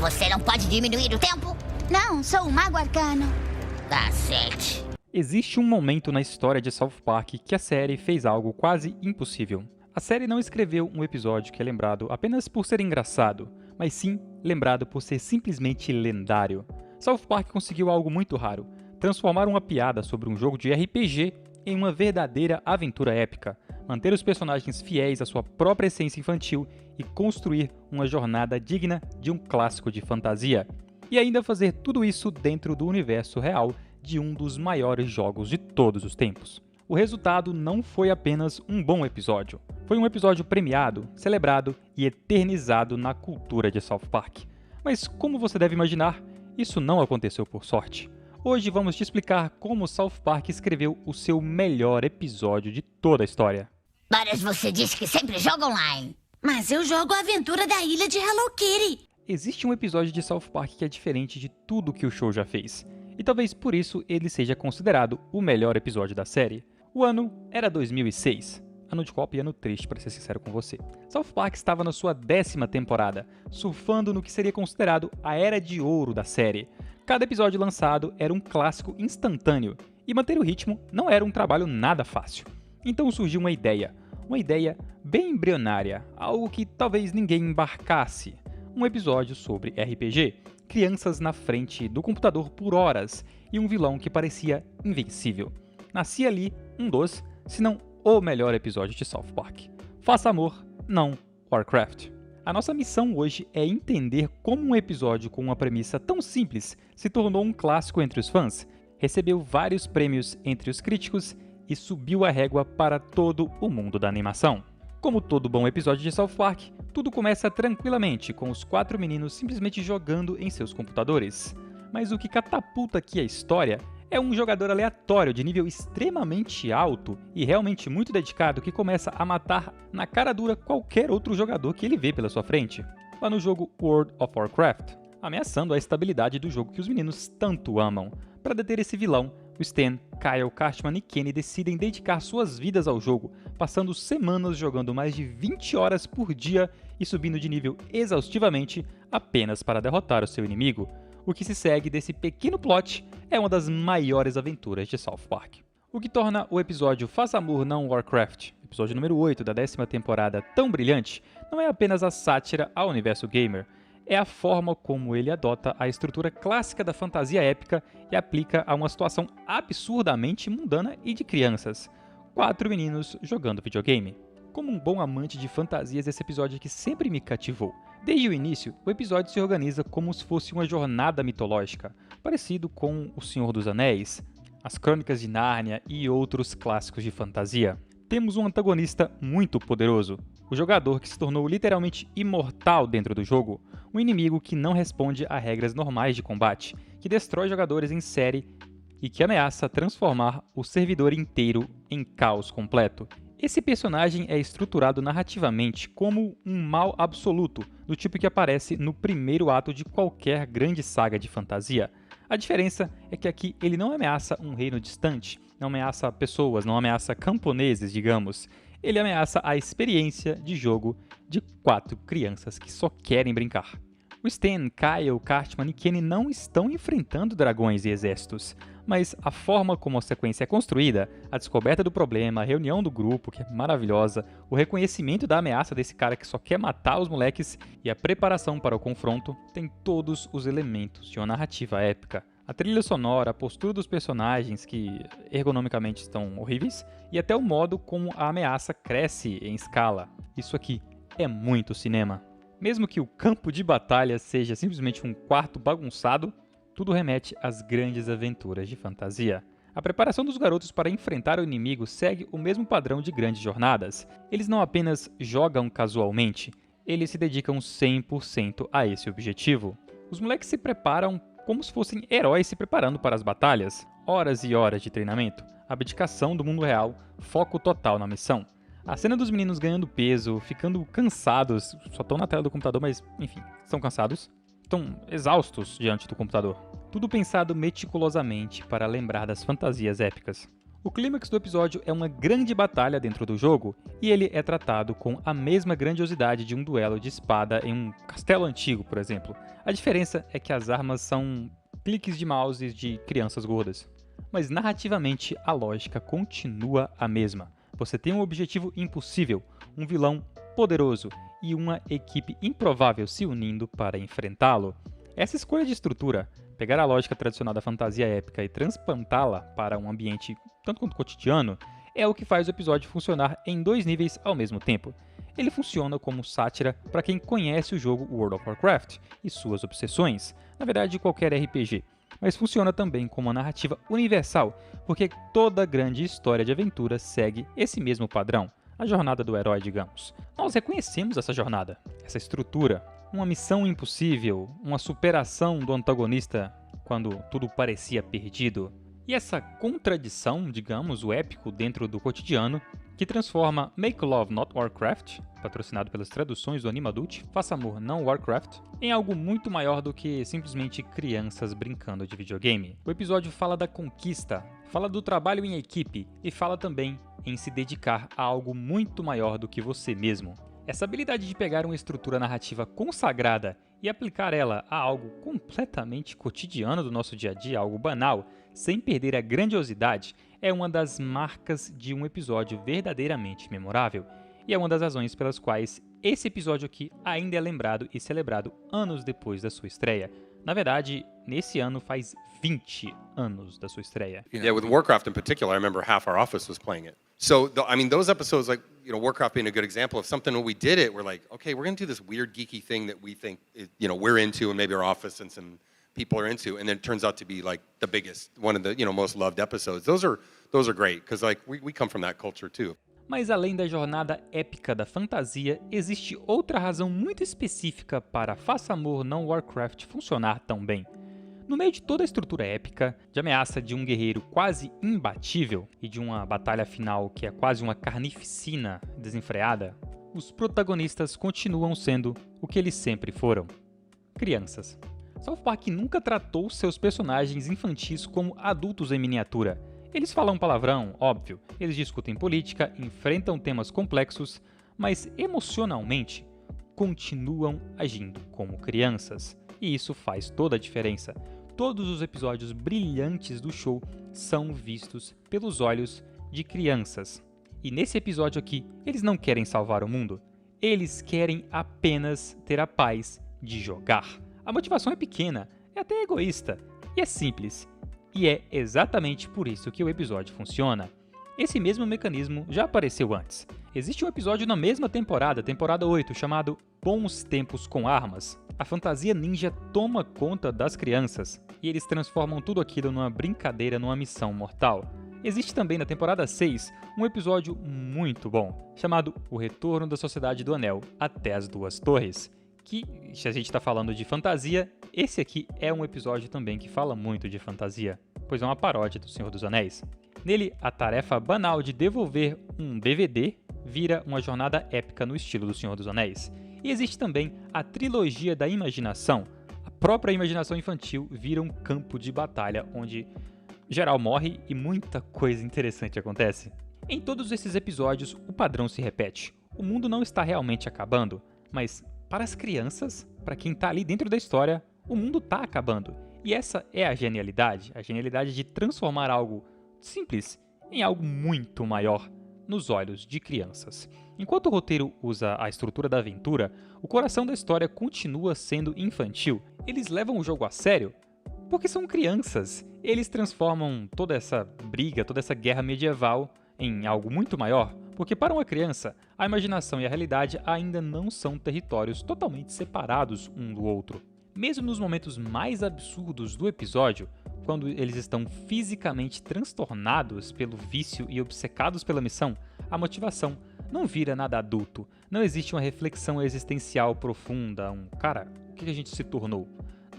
Você não pode diminuir o tempo? Não, sou um mago arcano. Cacete. Existe um momento na história de South Park que a série fez algo quase impossível. A série não escreveu um episódio que é lembrado apenas por ser engraçado, mas sim lembrado por ser simplesmente lendário. South Park conseguiu algo muito raro: transformar uma piada sobre um jogo de RPG em uma verdadeira aventura épica, manter os personagens fiéis à sua própria essência infantil e construir uma jornada digna de um clássico de fantasia. E ainda fazer tudo isso dentro do universo real de um dos maiores jogos de todos os tempos. O resultado não foi apenas um bom episódio, foi um episódio premiado, celebrado e eternizado na cultura de South Park. Mas como você deve imaginar, isso não aconteceu por sorte. Hoje vamos te explicar como South Park escreveu o seu melhor episódio de toda a história. Mas você disse que sempre joga online. Mas eu jogo a aventura da ilha de Hello Kitty. Existe um episódio de South Park que é diferente de tudo que o show já fez, e talvez por isso ele seja considerado o melhor episódio da série. O ano era 2006, ano de Copa e ano triste, para ser sincero com você. South Park estava na sua 10ª temporada, surfando no que seria considerado a era de ouro da série. Cada episódio lançado era um clássico instantâneo, e manter o ritmo não era um trabalho nada fácil. Então surgiu uma ideia bem embrionária, algo que talvez ninguém embarcasse. Um episódio sobre RPG, crianças na frente do computador por horas e um vilão que parecia invencível. Nascia ali um dos, se não o melhor episódio de South Park. Faça amor, não Warcraft. A nossa missão hoje é entender como um episódio com uma premissa tão simples se tornou um clássico entre os fãs, recebeu vários prêmios entre os críticos e subiu a régua para todo o mundo da animação. Como todo bom episódio de South Park, tudo começa tranquilamente, com os 4 meninos simplesmente jogando em seus computadores. Mas o que catapulta aqui a história é um jogador aleatório de nível extremamente alto e realmente muito dedicado que começa a matar na cara dura qualquer outro jogador que ele vê pela sua frente, lá no jogo World of Warcraft, ameaçando a estabilidade do jogo que os meninos tanto amam. Para deter esse vilão, o Stan, Kyle, Cartman e Kenny decidem dedicar suas vidas ao jogo, passando semanas jogando mais de 20 horas por dia e subindo de nível exaustivamente apenas para derrotar o seu inimigo. O que se segue desse pequeno plot é uma das maiores aventuras de South Park. O que torna o episódio Faça Amor Não Warcraft, episódio número 8 da 10ª temporada, tão brilhante, não é apenas a sátira ao universo gamer, é a forma como ele adota a estrutura clássica da fantasia épica e aplica a uma situação absurdamente mundana e de crianças. 4 meninos jogando videogame. Como um bom amante de fantasias, esse episódio aqui sempre me cativou. Desde o início, o episódio se organiza como se fosse uma jornada mitológica, parecido com O Senhor dos Anéis, As Crônicas de Nárnia e outros clássicos de fantasia. Temos um antagonista muito poderoso, o jogador que se tornou literalmente imortal dentro do jogo, um inimigo que não responde a regras normais de combate, que destrói jogadores em série e que ameaça transformar o servidor inteiro em caos completo. Esse personagem é estruturado narrativamente como um mal absoluto, do tipo que aparece no primeiro ato de qualquer grande saga de fantasia. A diferença é que aqui ele não ameaça um reino distante, não ameaça pessoas, não ameaça camponeses, digamos. Ele ameaça a experiência de jogo de 4 crianças que só querem brincar. O Stan, Kyle, Cartman e Kenny não estão enfrentando dragões e exércitos, mas a forma como a sequência é construída, a descoberta do problema, a reunião do grupo, que é maravilhosa, o reconhecimento da ameaça desse cara que só quer matar os moleques e a preparação para o confronto, tem todos os elementos de uma narrativa épica. A trilha sonora, a postura dos personagens, que ergonomicamente estão horríveis, e até o modo como a ameaça cresce em escala. Isso aqui é muito cinema. Mesmo que o campo de batalha seja simplesmente um quarto bagunçado, tudo remete às grandes aventuras de fantasia. A preparação dos garotos para enfrentar o inimigo segue o mesmo padrão de grandes jornadas. Eles não apenas jogam casualmente, eles se dedicam 100% a esse objetivo. Os moleques se preparam como se fossem heróis se preparando para as batalhas. Horas e horas de treinamento, abdicação do mundo real, foco total na missão. A cena dos meninos ganhando peso, ficando cansados, só estão na tela do computador, mas enfim, estão cansados, estão exaustos diante do computador. Tudo pensado meticulosamente para lembrar das fantasias épicas. O clímax do episódio é uma grande batalha dentro do jogo, e ele é tratado com a mesma grandiosidade de um duelo de espada em um castelo antigo, por exemplo. A diferença é que as armas são cliques de mouse de crianças gordas. Mas narrativamente a lógica continua a mesma. Você tem um objetivo impossível, um vilão poderoso e uma equipe improvável se unindo para enfrentá-lo. Essa escolha de estrutura, pegar a lógica tradicional da fantasia épica e transplantá-la para um ambiente tanto quanto cotidiano, é o que faz o episódio funcionar em 2 níveis ao mesmo tempo. Ele funciona como sátira para quem conhece o jogo World of Warcraft e suas obsessões, na verdade qualquer RPG, mas funciona também como uma narrativa universal, porque toda grande história de aventura segue esse mesmo padrão, a jornada do herói, digamos. Nós reconhecemos essa jornada, essa estrutura, uma missão impossível, uma superação do antagonista quando tudo parecia perdido. E essa contradição, digamos, o épico dentro do cotidiano, que transforma Make Love Not Warcraft, patrocinado pelas traduções do Animadult, Faça Amor Não Warcraft, em algo muito maior do que simplesmente crianças brincando de videogame. O episódio fala da conquista, fala do trabalho em equipe e fala também em se dedicar a algo muito maior do que você mesmo. Essa habilidade de pegar uma estrutura narrativa consagrada e aplicar ela a algo completamente cotidiano do nosso dia a dia, algo banal, sem perder a grandiosidade, é uma das marcas de um episódio verdadeiramente memorável. E é uma das razões pelas quais esse episódio aqui ainda é lembrado e celebrado anos depois da sua estreia. Na verdade, nesse ano faz 20 anos da sua estreia. Yeah, with Warcraft in particular, I remember half our office was playing it. So, those episodes, like, Warcraft being a good example of something when we did it, we're like, okay, we're going to do this weird geeky thing that we think, we're into and maybe our office and some people are into, and then it turns out to be like the biggest, one of the, most loved episodes. Those are great, because like we come from that culture too. Mas além da jornada épica da fantasia, existe outra razão muito específica para Faça Amor Não Warcraft funcionar tão bem. No meio de toda a estrutura épica, de ameaça de um guerreiro quase imbatível e de uma batalha final que é quase uma carnificina desenfreada, os protagonistas continuam sendo o que eles sempre foram: crianças. South Park nunca tratou seus personagens infantis como adultos em miniatura. Eles falam palavrão, óbvio, eles discutem política, enfrentam temas complexos, mas emocionalmente continuam agindo como crianças. E isso faz toda a diferença. Todos os episódios brilhantes do show são vistos pelos olhos de crianças. E nesse episódio aqui, eles não querem salvar o mundo. Eles querem apenas ter a paz de jogar. A motivação é pequena, é até egoísta, e é simples. E é exatamente por isso que o episódio funciona. Esse mesmo mecanismo já apareceu antes. Existe um episódio na mesma temporada, temporada 8, chamado Bons Tempos com Armas. A fantasia ninja toma conta das crianças e eles transformam tudo aquilo numa brincadeira, numa missão mortal. Existe também na temporada 6 um episódio muito bom, chamado O Retorno da Sociedade do Anel até as Duas Torres. Que, se a gente está falando de fantasia, esse aqui é um episódio também que fala muito de fantasia, pois é uma paródia do Senhor dos Anéis. Nele, a tarefa banal de devolver um DVD vira uma jornada épica no estilo do Senhor dos Anéis. E existe também a trilogia da imaginação. A própria imaginação infantil vira um campo de batalha onde geral morre e muita coisa interessante acontece. Em todos esses episódios, o padrão se repete. O mundo não está realmente acabando, mas para as crianças, para quem está ali dentro da história, o mundo está acabando. E essa é a genialidade de transformar algo simples em algo muito maior nos olhos de crianças. Enquanto o roteiro usa a estrutura da aventura, o coração da história continua sendo infantil. Eles levam o jogo a sério porque são crianças. Eles transformam toda essa briga, toda essa guerra medieval em algo muito maior, porque para uma criança, a imaginação e a realidade ainda não são territórios totalmente separados um do outro. Mesmo nos momentos mais absurdos do episódio, quando eles estão fisicamente transtornados pelo vício e obcecados pela missão, a motivação não vira nada adulto. Não existe uma reflexão existencial profunda, cara, o que a gente se tornou?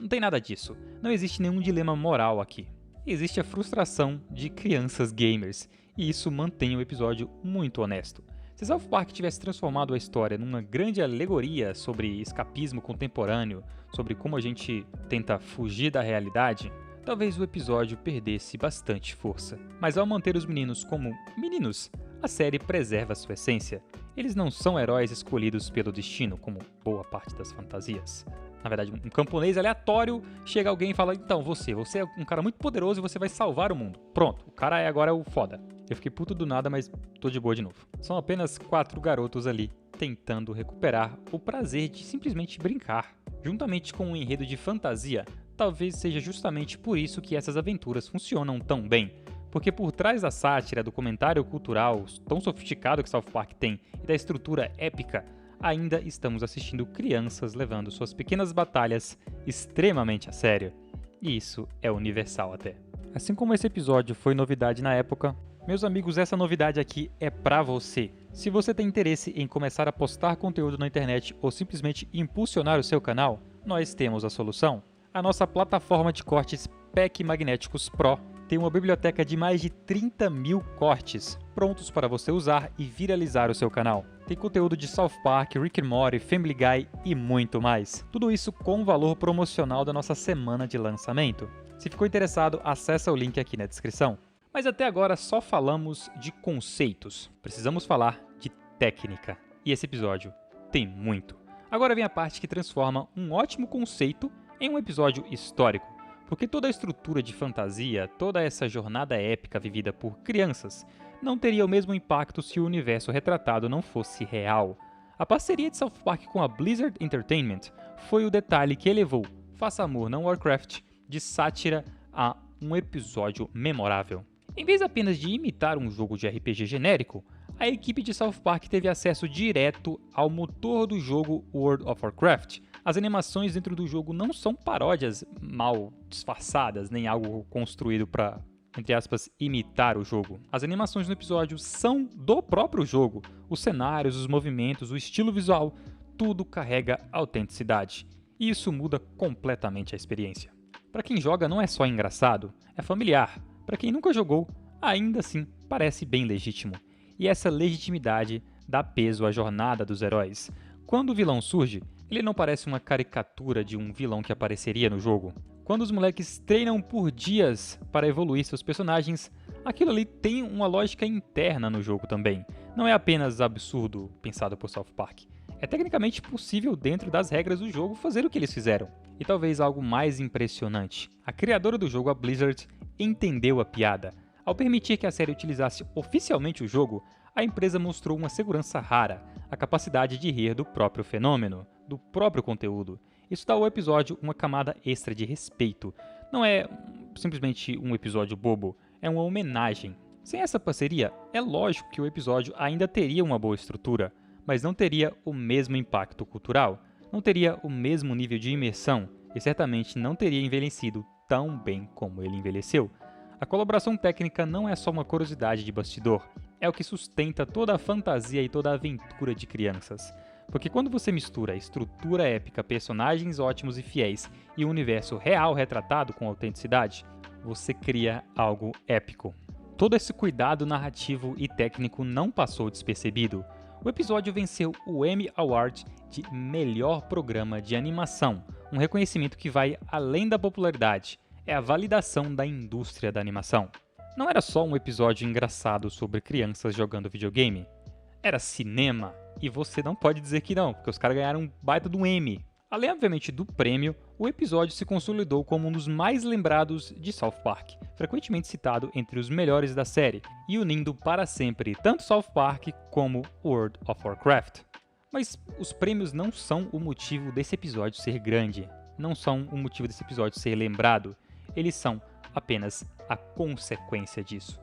Não tem nada disso. Não existe nenhum dilema moral aqui. Existe a frustração de crianças gamers, e isso mantém o episódio muito honesto. Se South Park tivesse transformado a história numa grande alegoria sobre escapismo contemporâneo, sobre como a gente tenta fugir da realidade, talvez o episódio perdesse bastante força. Mas ao manter os meninos como meninos, a série preserva sua essência. Eles não são heróis escolhidos pelo destino, como boa parte das fantasias. Na verdade, um camponês aleatório, chega alguém e fala, então você é um cara muito poderoso e você vai salvar o mundo. Pronto, o cara agora é o foda. Eu fiquei puto do nada, mas tô de boa de novo. São apenas 4 garotos ali, tentando recuperar o prazer de simplesmente brincar. Juntamente com um enredo de fantasia, talvez seja justamente por isso que essas aventuras funcionam tão bem. Porque por trás da sátira, do comentário cultural tão sofisticado que South Park tem e da estrutura épica, ainda estamos assistindo crianças levando suas pequenas batalhas extremamente a sério. E isso é universal até. Assim como esse episódio foi novidade na época, meus amigos, essa novidade aqui é pra você. Se você tem interesse em começar a postar conteúdo na internet ou simplesmente impulsionar o seu canal, nós temos a solução. A nossa plataforma de cortes PEC Magnéticos Pro tem uma biblioteca de mais de 30 mil cortes, prontos para você usar e viralizar o seu canal. Tem conteúdo de South Park, Rick and Morty, Family Guy e muito mais. Tudo isso com o valor promocional da nossa semana de lançamento. Se ficou interessado, acessa o link aqui na descrição. Mas até agora só falamos de conceitos. Precisamos falar de técnica. E esse episódio tem muito. Agora vem a parte que transforma um ótimo conceito em um episódio histórico. Porque toda a estrutura de fantasia, toda essa jornada épica vivida por crianças, não teria o mesmo impacto se o universo retratado não fosse real. A parceria de South Park com a Blizzard Entertainment foi o detalhe que elevou Faça Amor Não Warcraft de sátira a um episódio memorável. Em vez apenas de imitar um jogo de RPG genérico, a equipe de South Park teve acesso direto ao motor do jogo World of Warcraft. As animações dentro do jogo não são paródias mal disfarçadas, nem algo construído para, entre aspas, imitar o jogo. As animações no episódio são do próprio jogo. Os cenários, os movimentos, o estilo visual, tudo carrega autenticidade. E isso muda completamente a experiência. Para quem joga não é só engraçado, é familiar. Para quem nunca jogou, ainda assim parece bem legítimo. E essa legitimidade dá peso à jornada dos heróis. Quando o vilão surge, ele não parece uma caricatura de um vilão que apareceria no jogo. Quando os moleques treinam por dias para evoluir seus personagens, aquilo ali tem uma lógica interna no jogo também. Não é apenas absurdo pensado por South Park. É tecnicamente possível dentro das regras do jogo fazer o que eles fizeram. E talvez algo mais impressionante. A criadora do jogo, a Blizzard, entendeu a piada. Ao permitir que a série utilizasse oficialmente o jogo, a empresa mostrou uma segurança rara, a capacidade de rir do próprio fenômeno, do próprio conteúdo. Isso dá ao episódio uma camada extra de respeito. Não é simplesmente um episódio bobo, é uma homenagem. Sem essa parceria, é lógico que o episódio ainda teria uma boa estrutura, mas não teria o mesmo impacto cultural, não teria o mesmo nível de imersão e certamente não teria envelhecido tão bem como ele envelheceu. A colaboração técnica não é só uma curiosidade de bastidor, é o que sustenta toda a fantasia e toda a aventura de crianças. Porque quando você mistura estrutura épica, personagens ótimos e fiéis e um universo real retratado com autenticidade, você cria algo épico. Todo esse cuidado narrativo e técnico não passou despercebido. O episódio venceu o Emmy Award de Melhor Programa de Animação, um reconhecimento que vai além da popularidade. É a validação da indústria da animação. Não era só um episódio engraçado sobre crianças jogando videogame. Era cinema. E você não pode dizer que não, porque os caras ganharam um baita do Emmy. Além, obviamente, do prêmio, o episódio se consolidou como um dos mais lembrados de South Park, frequentemente citado entre os melhores da série, e unindo para sempre tanto South Park como World of Warcraft. Mas os prêmios não são o motivo desse episódio ser grande, não são o motivo desse episódio ser lembrado. Eles são apenas a consequência disso.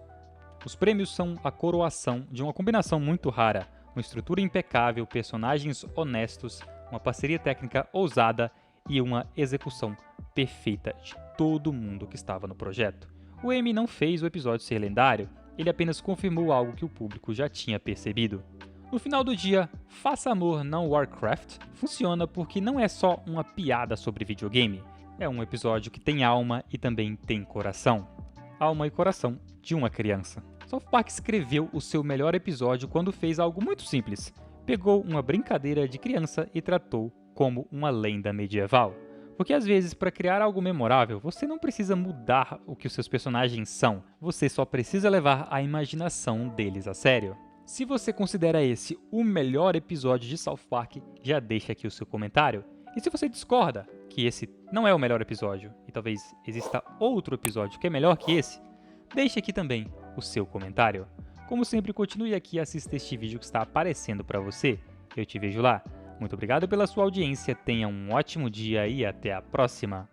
Os prêmios são a coroação de uma combinação muito rara, uma estrutura impecável, personagens honestos, uma parceria técnica ousada e uma execução perfeita de todo mundo que estava no projeto. O Emmy não fez o episódio ser lendário, ele apenas confirmou algo que o público já tinha percebido. No final do dia, Faça Amor Não Warcraft funciona porque não é só uma piada sobre videogame. É um episódio que tem alma e também tem coração. Alma e coração de uma criança. South Park escreveu o seu melhor episódio quando fez algo muito simples. Pegou uma brincadeira de criança e tratou como uma lenda medieval. Porque às vezes, para criar algo memorável, você não precisa mudar o que os seus personagens são, você só precisa levar a imaginação deles a sério. Se você considera esse o melhor episódio de South Park, já deixa aqui o seu comentário. E se você discorda que esse não é o melhor episódio, e talvez exista outro episódio que é melhor que esse, deixe aqui também o seu comentário. Como sempre, continue aqui e assista este vídeo que está aparecendo para você. Eu te vejo lá. Muito obrigado pela sua audiência, tenha um ótimo dia e até a próxima!